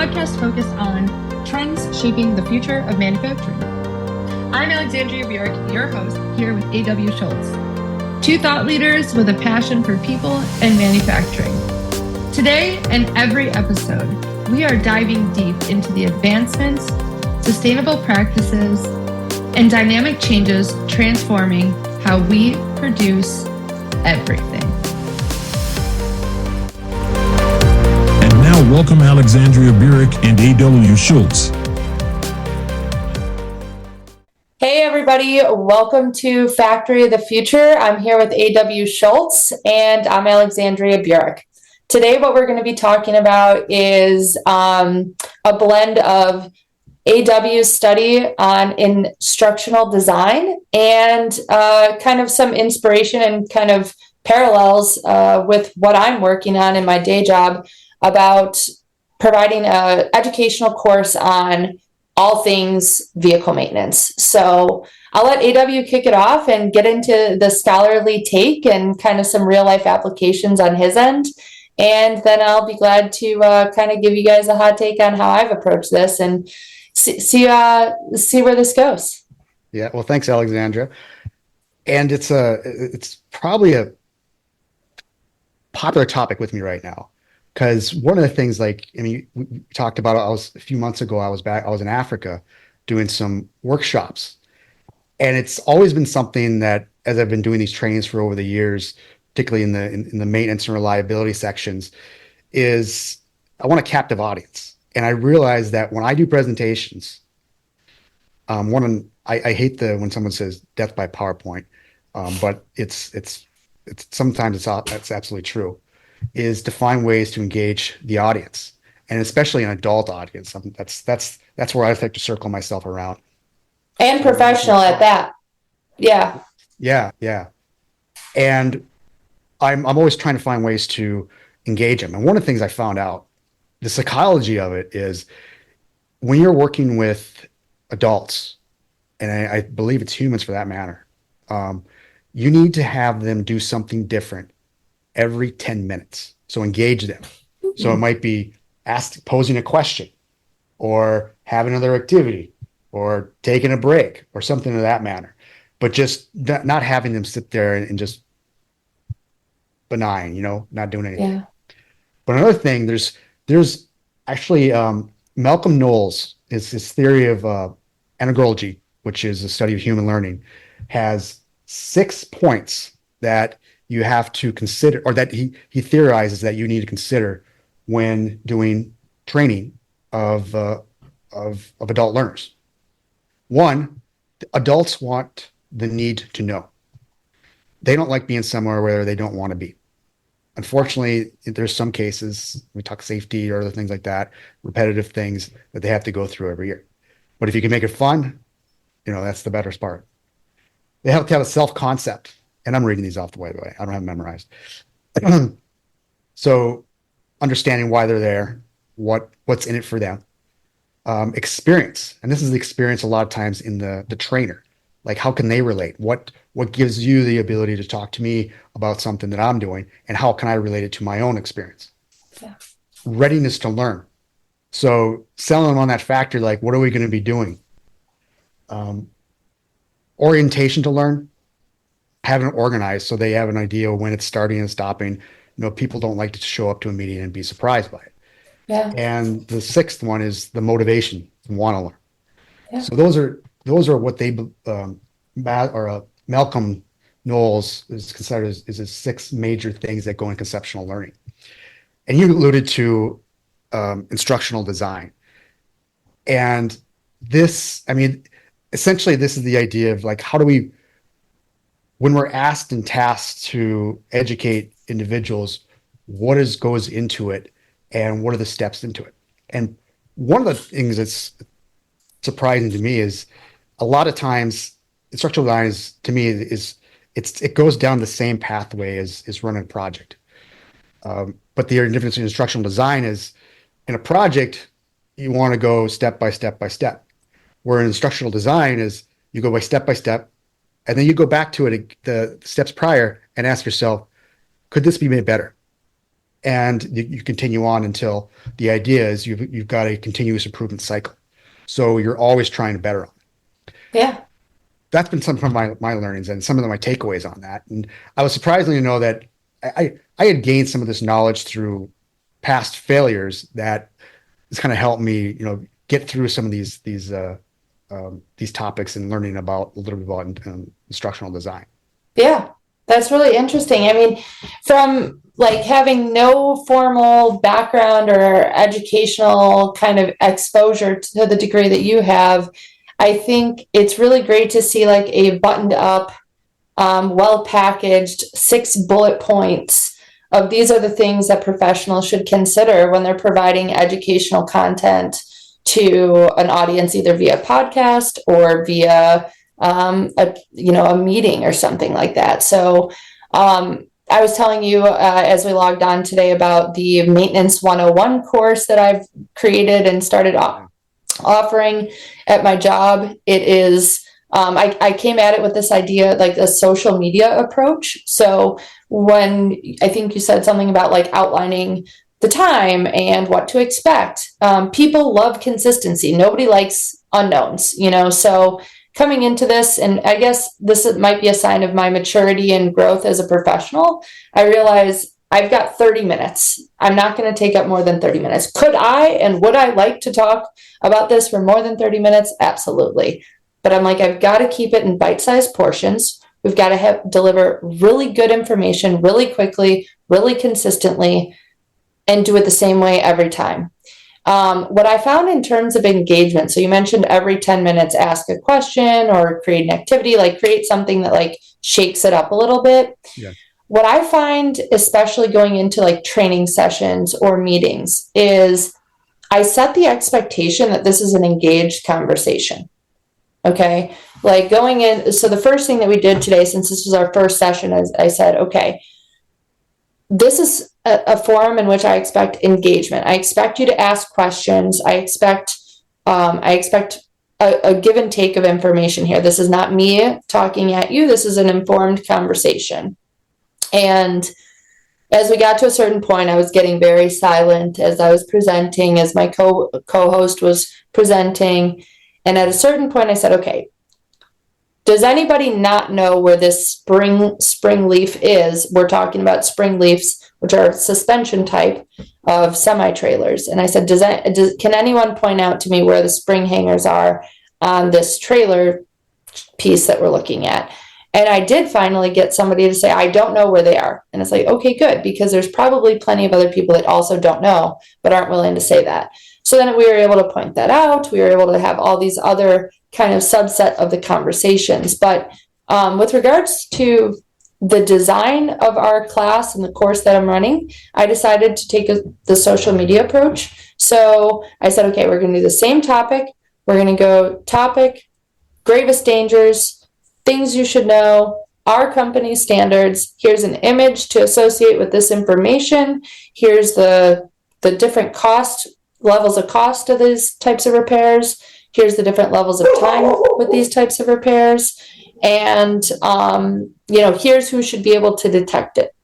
podcast focused on trends shaping the future of manufacturing. I'm Alexandria Burek, your host, here with A.W. Schultz, two thought leaders with a passion for people and manufacturing. Today and every episode, we are diving deep into the advancements, sustainable practices, and dynamic changes transforming how we produce everything. And now welcome Alexandria Burek and A.W. Schultz. Hey everybody, welcome to Factory of the Future. I'm here with A.W. Schultz and I'm Alexandria Burek. Today what we're going to be talking about is a blend of A.W.'s study on instructional design and kind of some inspiration and kind of parallels with what I'm working on in my day job about providing an educational course on all things vehicle maintenance. So I'll let A.W. kick it off and get into the scholarly take and kind of some real life applications on his end. And then I'll be glad to kind of give you guys a hot take on how I've approached this and see where this goes. Yeah, well, thanks, Alexandra. And it's probably a popular topic with me right now because one of the things, we talked about. A few months ago. I was in Africa doing some workshops, and it's always been something that, as I've been doing these trainings for over the years, particularly in the maintenance and reliability sections, is I want a captive audience. And I realize that when I do presentations, I hate when someone says death by PowerPoint, but it's sometimes that's absolutely true, is to find ways to engage the audience, and especially an adult audience. That's where I like to circle myself around. And professional at that. Yeah. Yeah. And I'm always trying to find ways to engage them. And one of the things I found out, the psychology of it, is when you're working with adults, and I believe it's humans for that matter, you need to have them do something different every 10 minutes. So engage them. Mm-hmm. So it might be posing a question, or have another activity, or taking a break, or something of that manner. But just not having them sit there and just benign, not doing anything. Yeah. But another thing, there's actually Malcolm Knowles, his theory of andragogy, which is a study of human learning, has 6 points that you have to consider, or that he theorizes that you need to consider when doing training of adult learners. One, adults want the need to know. They don't like being somewhere where they don't want to be. Unfortunately, there's some cases, we talk safety or other things like that, repetitive things that they have to go through every year. But if you can make it fun, that's the better part. They have to have a self-concept. And I'm reading these off the way. I don't have them memorized. So understanding why they're there, what's in it for them. Experience. And this is the experience a lot of times in the trainer. Like, how can they relate? What gives you the ability to talk to me about something that I'm doing, and how can I relate it to my own experience? Yeah. Readiness to learn. So selling them on that factor, like, what are we going to be doing? Orientation to learn, having it organized so they have an idea of when it's starting and stopping. People don't like to show up to a meeting and be surprised by it. Yeah. And the 6th one is the motivation to want to learn. Yeah. So those are what they Malcolm Knowles is considered is the 6 major things that go in conceptual learning. And you alluded to instructional design. And this, essentially this is the idea of, like, how do we, when we're asked and tasked to educate individuals, what goes into it and what are the steps into it? And one of the things that's surprising to me is a lot of times instructional design it goes down the same pathway as running a project. But the difference in instructional design is, in a project, you want to go step by step by step. Where in instructional design is you go by step, and then you go back to it, the steps prior, and ask yourself, could this be made better? and you continue on until the idea is you've got a continuous improvement cycle. So you're always trying to better on it. Yeah. That's been some of my learnings and some of my takeaways on that. And I was surprised to know that I had gained some of this knowledge through past failures that has kind of helped me, get through some of these topics and learning about a little bit about instructional design. Yeah, that's really interesting. I mean, from like having no formal background or educational kind of exposure to the degree that you have, I think it's really great to see like a buttoned up, well packaged 6 bullet points of these are the things that professionals should consider when they're providing educational content to an audience, either via podcast or via a meeting or something like that. So I was telling you as we logged on today about the Maintenance 101 course that I've created and started offering at my job. It is, I came at it with this idea, like a social media approach. So when I think you said something about like outlining the time and what to expect, people love consistency. Nobody likes unknowns, so coming into this, and I guess this might be a sign of my maturity and growth as a professional, I realize I've got 30 minutes. I'm not going to take up more than 30 minutes. Could I and would I like to talk about this for more than 30 minutes? Absolutely. But I'm like, I've got to keep it in bite-sized portions. We've got to deliver really good information really quickly, really consistently, and do it the same way every time. What I found in terms of engagement, so you mentioned every 10 minutes, ask a question or create an activity, like create something that like shakes it up a little bit. Yeah. What I find, especially going into like training sessions or meetings, is I set the expectation that this is an engaged conversation. Okay. Like going in. So the first thing that we did today, since this was our first session, is I said, okay, this is a forum in which I expect engagement. I expect you to ask questions. I expect a give and take of information here. This is not me talking at you. This is an informed conversation. And as we got to a certain point, I was getting very silent as I was presenting, as my co-host was presenting. And at a certain point, I said, okay, does anybody not know where this spring leaf is? We're talking about spring leaves, which are suspension type of semi-trailers. And I said, can anyone point out to me where the spring hangers are on this trailer piece that we're looking at? And I did finally get somebody to say, I don't know where they are. And it's like, okay, good, because there's probably plenty of other people that also don't know, but aren't willing to say that. So then we were able to point that out. We were able to have all these other kind of subset of the conversations. But with regards to the design of our class and the course that I'm running, I decided to take the social media approach. So I said, okay, we're going to do the same topic. We're going to go topic, gravest dangers, things you should know, our company standards. Here's an image to associate with this information. Here's the different levels of cost of these types of repairs. Here's the different levels of time with these types of repairs. And, here's who should be able to detect it.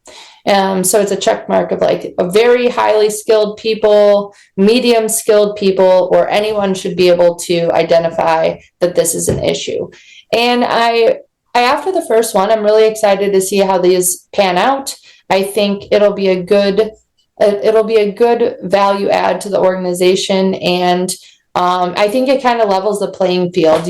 So it's a check mark of like a very highly skilled people, medium skilled people, or anyone should be able to identify that this is an issue. And I after the first one, I'm really excited to see how these pan out. I think it'll be a good value add to the organization. And I think it kind of levels the playing field.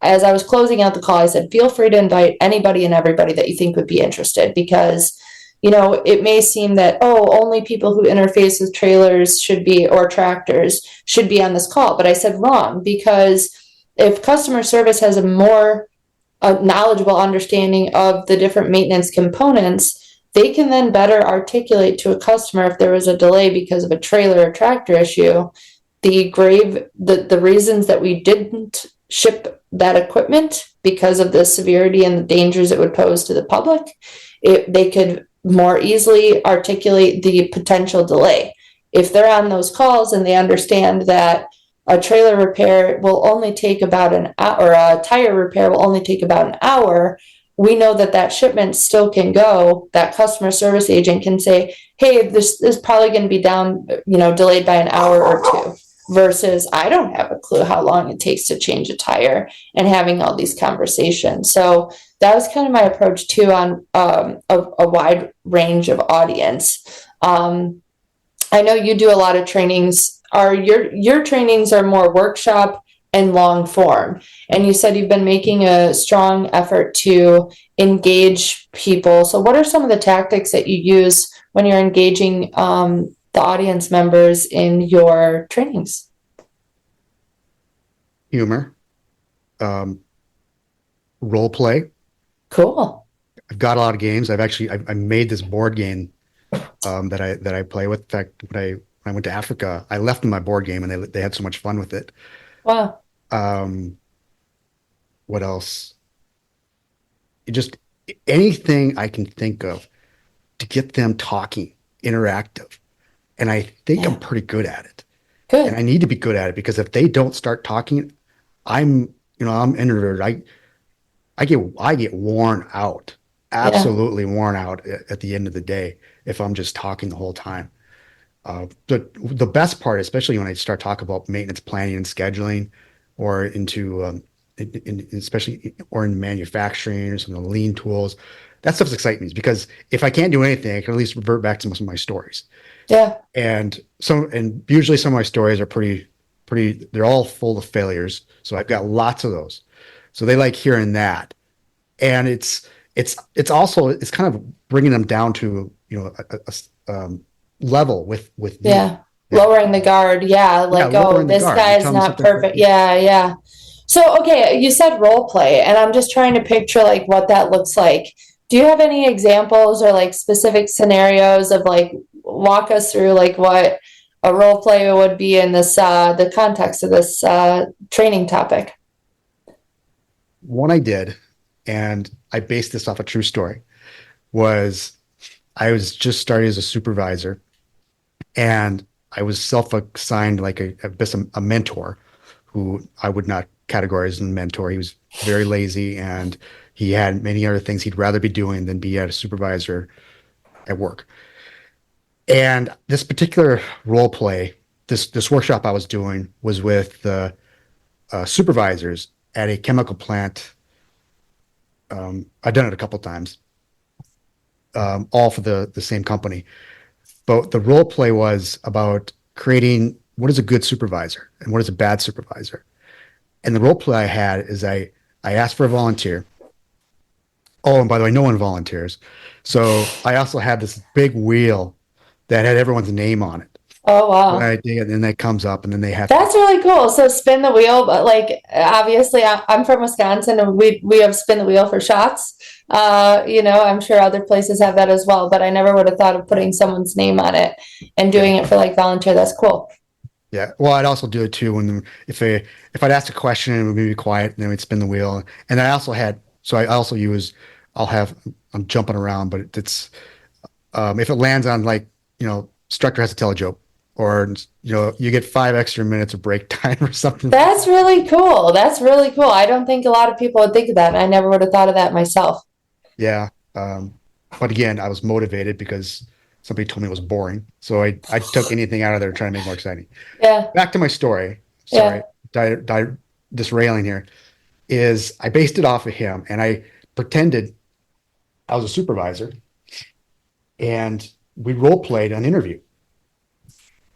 As I was closing out the call, I said, feel free to invite anybody and everybody that you think would be interested, because, it may seem that, only people who interface with trailers or tractors should be on this call. But I said wrong, because if customer service has a more knowledgeable understanding of the different maintenance components, they can then better articulate to a customer if there was a delay because of a trailer or tractor issue, the reasons that we didn't ship that equipment because of the severity and the dangers it would pose to the public. They could more easily articulate the potential delay. If they're on those calls and they understand that a trailer repair will only take about an hour, or a tire repair will only take about an hour, we know that that shipment still can go. That customer service agent can say, hey, this is probably going to be down, delayed by an hour or two, versus I don't have a clue how long it takes to change a tire, and having all these conversations. So that was kind of my approach too on a wide range of audience. I know you do a lot of trainings. Are your trainings are more workshop and long form? And you said you've been making a strong effort to engage people. So what are some of the tactics that you use when you're engaging the audience members in your trainings? Humor, role play. Cool. I've got a lot of games. I made this board game that I play with. In fact, when I went to Africa, I left them my board game, and they had so much fun with it. Wow. What else? Just anything I can think of to get them talking, interactive. And I think I'm pretty good at it. Good. And I need to be good at it, because if they don't start talking, I'm introverted. I get worn out, absolutely worn out at the end of the day if I'm just talking the whole time. The best part, especially when I start talking about maintenance planning and scheduling, or especially in manufacturing or some of the lean tools, that stuff's exciting me, because if I can't do anything, I can at least revert back to some of my stories. Yeah. And usually some of my stories are pretty, they're all full of failures. So I've got lots of those. So they like hearing that. And it's also kind of bringing them down to, a level with me. Yeah. Lowering the guard. Yeah. Like, oh, this guy is not perfect. Yeah. Yeah. So, okay, you said role play, and I'm just trying to picture like what that looks like. Do you have any examples or like specific scenarios of like, walk us through like what a role play would be in this, the context of this training topic? One I did, and I based this off a true story, was I was just starting as a supervisor, and I was self-assigned like a mentor, who I would not categorize as a mentor. He was very lazy, and he had many other things he'd rather be doing than be a supervisor at work. And this particular role play, this workshop I was doing, was with the supervisors at a chemical plant. I've done it a couple of times, all for the same company. But the role play was about creating what is a good supervisor and what is a bad supervisor. And the role play I had is I asked for a volunteer. Oh, and by the way, no one volunteers. So I also had this big wheel that had everyone's name on it. Oh, wow. And then that comes up, and then they have That's really cool. So spin the wheel, but like obviously I'm from Wisconsin, and we have spin the wheel for shots. I'm sure other places have that as well, but I never would have thought of putting someone's name on it and doing it for like volunteer. That's cool. Yeah. Well, I'd also do it too if I'd ask a question and we'd be quiet, and then we'd spin the wheel. And I also I'm jumping around, but it's if it lands on like, instructor has to tell a joke, or you get 5 extra minutes of break time or something. That's really cool. That's really cool. I don't think a lot of people would think of that. I never would have thought of that myself. Yeah. But again, I was motivated because somebody told me it was boring. So I took anything out of there trying to make it more exciting. Yeah. Back to my story. Sorry, disrailing here. Is I based it off of him, and I pretended I was a supervisor, and we role played an interview.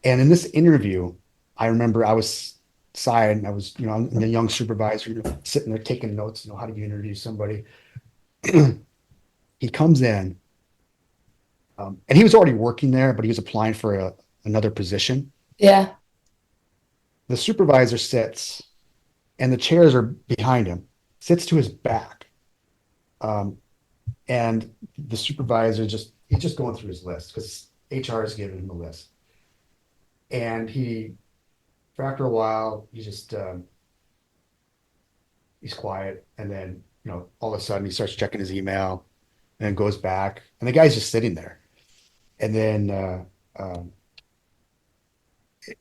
And in this interview, I remember I was side, and I was, I'm a young supervisor, sitting there taking notes, how do you interview somebody? He comes in, and he was already working there, but he was applying for another position. Yeah. The supervisor sits, and the chairs are behind him, sits to his back. And the supervisor he's just going through his list, because HR has given him a list. And after a while, he's quiet. And then, all of a sudden he starts checking his email, and then goes back, and the guy's just sitting there. And then,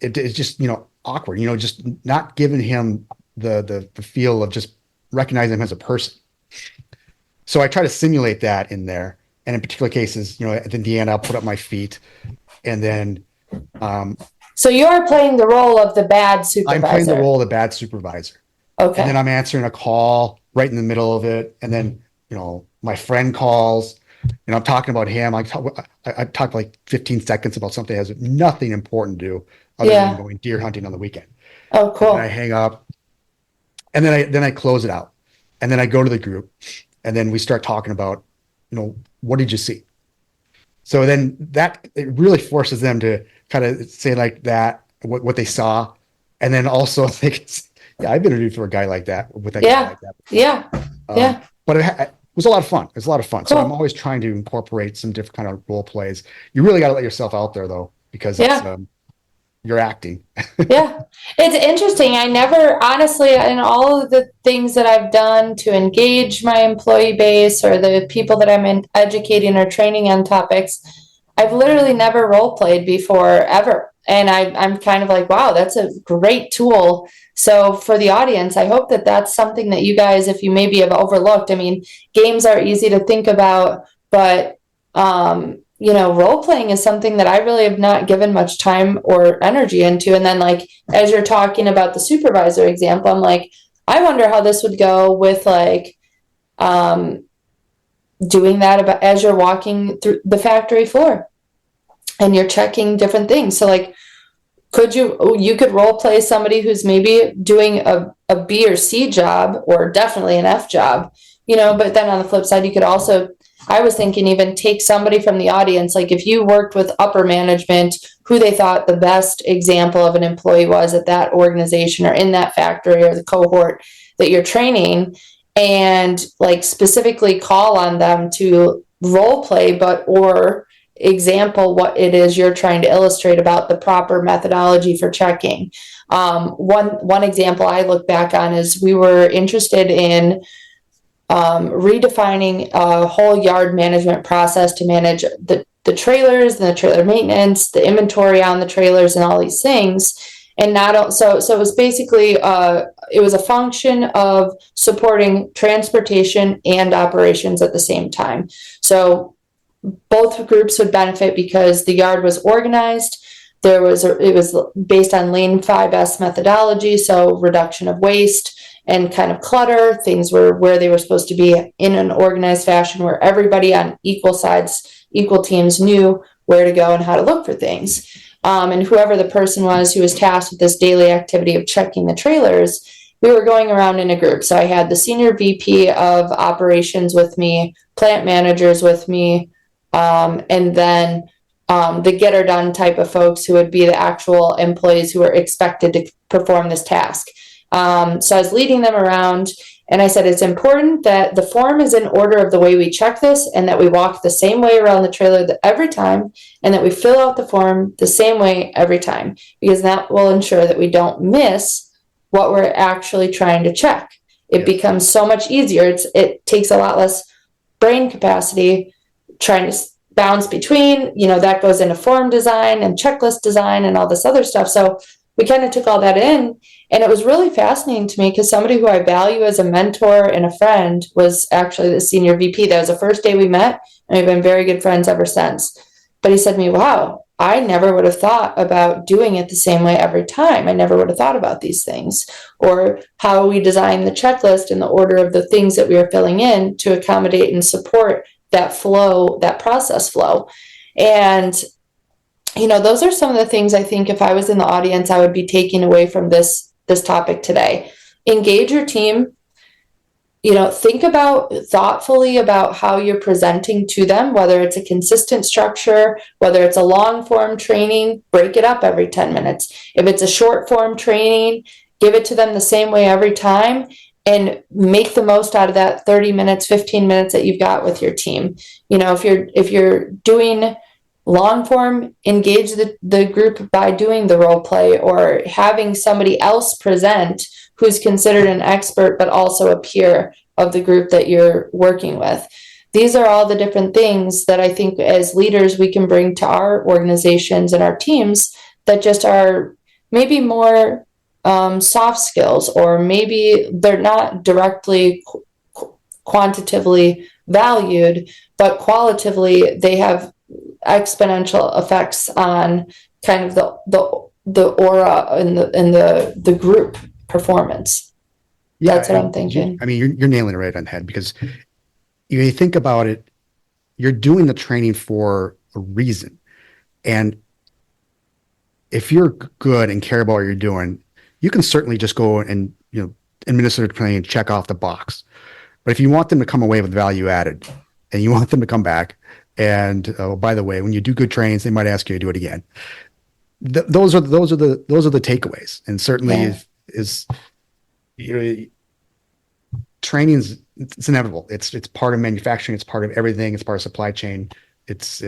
it's just, awkward, just not giving him the feel of just recognizing him as a person. So I try to simulate that in there. And in particular cases, at the end, I'll put up my feet, and then So you're playing the role of the bad supervisor. I'm playing the role of the bad supervisor. Okay. And then I'm answering a call right in the middle of it. And then, my friend calls, I'm talking about him. I talk like 15 seconds about something that has nothing important to do other than going deer hunting on the weekend. Oh, cool. And I hang up, and then I close it out. And then I go to the group, and then we start talking about, what did you see? So then it really forces them to kind of say like that, what they saw. And then also think, yeah, I've been interviewed for a guy like that with a guy like that. Yeah. But it was a lot of fun. It was a lot of fun. Cool. So I'm always trying to incorporate some different kind of role plays. You really got to let yourself out there though, because you're acting. Yeah. It's interesting. I never, honestly, in all of the things that I've done to engage my employee base or the people that I'm educating or training on topics, I've literally never role played before ever. And I'm kind of like, wow, that's a great tool. So for the audience, I hope that that's something that you guys, if you maybe have overlooked, I mean, games are easy to think about, but, role playing is something that I really have not given much time or energy into. And then like, as you're talking about the supervisor example, I'm like, I wonder how this would go with like, doing that as you're walking through the factory floor and you're checking different things. So like, you could role play somebody who's maybe doing a B or C job, or definitely an F job, but then on the flip side, you could also, I was thinking, even take somebody from the audience, like if you worked with upper management, who they thought the best example of an employee was at that organization or in that factory or the cohort that you're training, and like specifically call on them to role play, or example what it is you're trying to illustrate about the proper methodology for checking. One example I look back on is we were interested in redefining a whole yard management process to manage the trailers and the trailer maintenance, the inventory on the trailers and all these things. And so it was basically it was a function of supporting transportation and operations at the same time. So both groups would benefit because the yard was organized. It was based on Lean 5S methodology, so reduction of waste and kind of clutter. Things were where they were supposed to be in an organized fashion, where everybody on equal sides, equal teams knew where to go and how to look for things. And whoever the person was who was tasked with this daily activity of checking the trailers, we were going around in a group. So I had the senior VP of operations with me, plant managers with me, and then the get her done type of folks who would be the actual employees who were expected to perform this task. So I was leading them around, and I said, it's important that the form is in order of the way we check this, and that we walk the same way around the trailer every time, and that we fill out the form the same way every time, because that will ensure that we don't miss what we're actually trying to check. It becomes so much easier. It takes a lot less brain capacity trying to bounce between, that goes into form design and checklist design and all this other stuff. So we kind of took all that in, and it was really fascinating to me because somebody who I value as a mentor and a friend was actually the senior VP. That was the first day we met, and we've been very good friends ever since. But he said to me, wow, I never would have thought about doing it the same way every time. I never would have thought about these things, or how we design the checklist in the order of the things that we are filling in to accommodate and support that flow, that process flow. And, those are some of the things I think if I was in the audience, I would be taking away from this topic today. Engage your team. Think thoughtfully about how you're presenting to them, whether it's a consistent structure, whether it's a long form training, break it up every 10 minutes. If it's a short form training, give it to them the same way every time, and make the most out of that 30 minutes, 15 minutes that you've got with your team. If you're doing long form, engage the group by doing the role play or having somebody else present who's considered an expert, but also a peer of the group that you're working with. These are all the different things that I think as leaders we can bring to our organizations and our teams that just are maybe more soft skills, or maybe they're not directly quantitatively valued, but qualitatively they have exponential effects on kind of the aura and the group performance. Yeah, That's what I'm thinking. I mean, you're nailing it right on the head, because you think about it, you're doing the training for a reason. And if you're good and care about what you're doing, you can certainly just go and, administer the training and check off the box. But if you want them to come away with value added, and you want them to come back, and by the way, when you do good trainings, they might ask you to do it again. Those are the takeaways. And certainly training's, it's inevitable. It's part of manufacturing. It's part of everything. It's part of supply chain. It's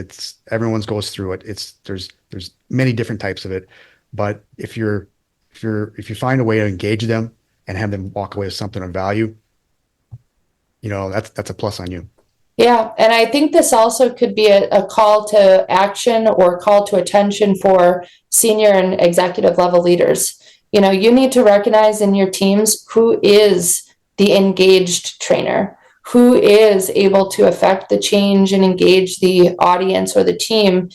everyone's goes through it. There's many different types of it, but if you find a way to engage them and have them walk away with something of value, that's a plus on you. Yeah, and I think this also could be a call to action or call to attention for senior and executive level leaders. You need to recognize in your teams who is the engaged trainer, who is able to affect the change and engage the audience or the team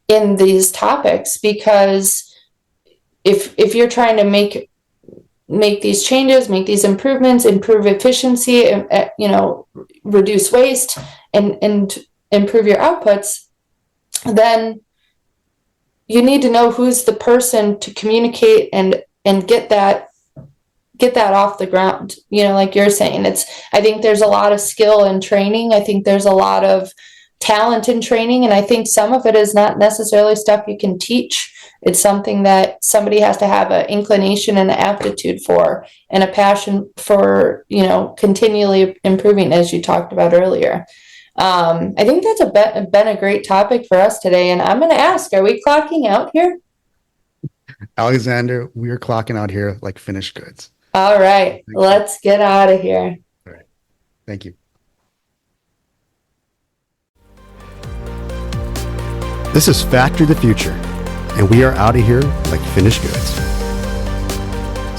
in these topics. Because if you're trying to make these changes, make these improvements, improve efficiency, reduce waste, and improve your outputs, then you need to know who's the person to communicate and get that off the ground. Like you're saying, I think there's a lot of skill in training. I think there's a lot of talent in training, and I think some of it is not necessarily stuff you can teach. It's something that somebody has to have an inclination and an aptitude for, and a passion for, continually improving, as you talked about earlier. I think that's been a great topic for us today. And I'm going to ask, are we clocking out here? Alexander, we're clocking out here like finished goods. All right, let's get out of here. All right. Thank you. This is Factory of the Future, and we are out of here like finished goods.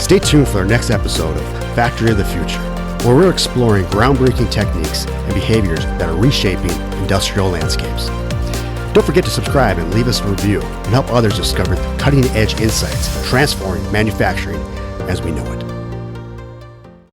Stay tuned for our next episode of Factory of the Future, where we're exploring groundbreaking techniques and behaviors that are reshaping industrial landscapes. Don't forget to subscribe and leave us a review and help others discover the cutting-edge insights transforming manufacturing as we know it.